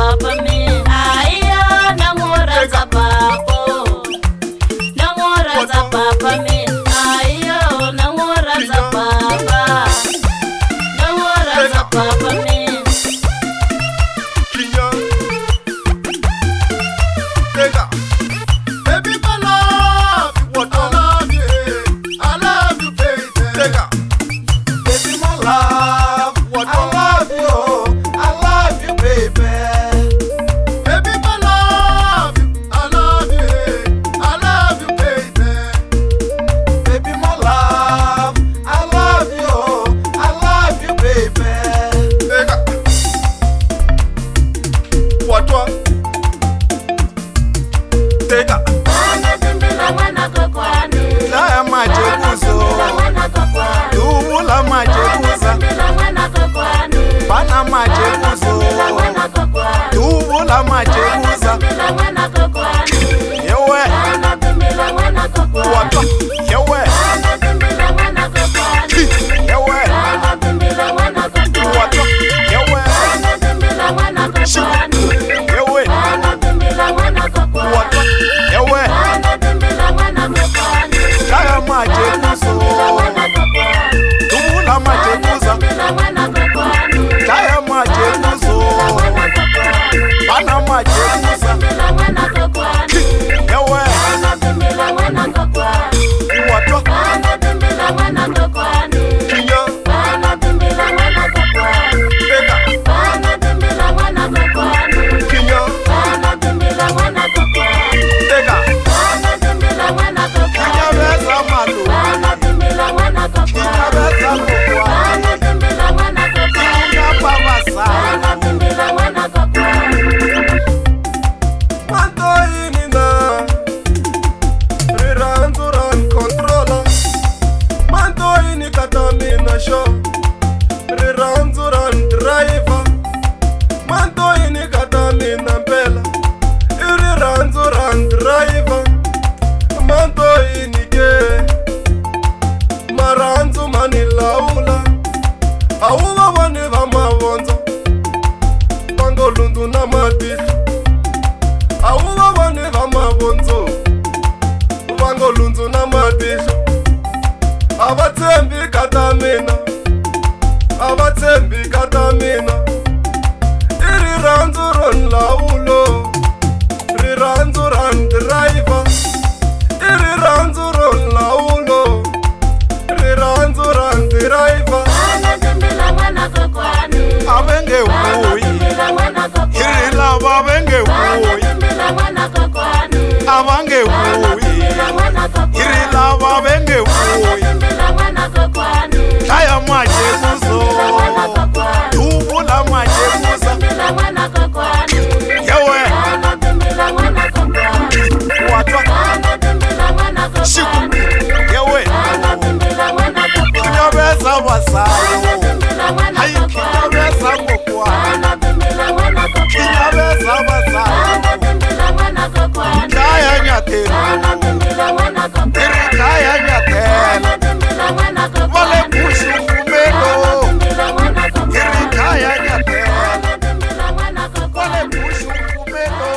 papa mi aiyo nangora za papo nangora za papa mi aiyo nangora za papa mi Kinya Tega Baby I love you what I love you baby Tega Baby my love what I love you baby Baby my love you baby Baby my love I love you baby Tega Watwa Tega ana timbila mwana kokwani Laya maje kuzo mwana kokwani Dumula maje kuza timbila mwana kokwani Bana maje kuzo mwana kokwani Dumula maje kuza timbila mwana kokwani Yewe ana timbila mwana kokwani Watwa Yewe ana timbila mwana kokwani Yewe ana timbila mwana kokwani Watwa Yewe ana timbila mwana kokwani Yewe ana timbila mwana kokwani Watwa Yewe ana timbila mwana kokwani Laya maje kuzo Dumula maje kuza Laya maje kuzo Bana maje kuza Yewe Watwa Kinya Tega Kinya Tega Kinya beza malu Kinya beza mokwa Kinya babasa Manto inina Riranduran controla Manto ini katamina show Riranduran driver Manto ini katamina mpela Riranduran driver Manto ini ke Maranzu manilaula Auwa wani vamavonzo Pangolundu na matisha Auwa wani vamavonzo Pangolundu na matisha Avatsembi katamina Iri ranzuron laulo Riranzuran driver Iri ranzuron laulo Riranzuran driver Avenge wui Iri lava avenge wui Avange wui Iri lava avenge wui Kaya maje kuzo Dumula maje kuza Yewe Watwa Shiku Yewe Kinyabeza wasayo Hai kinyabeza ngokwa Kinyabeza wasayo Kaya nyatela Iri kaya nyatela Wale kushu kumelo Iri kaya nyatela Wale kushu kumelo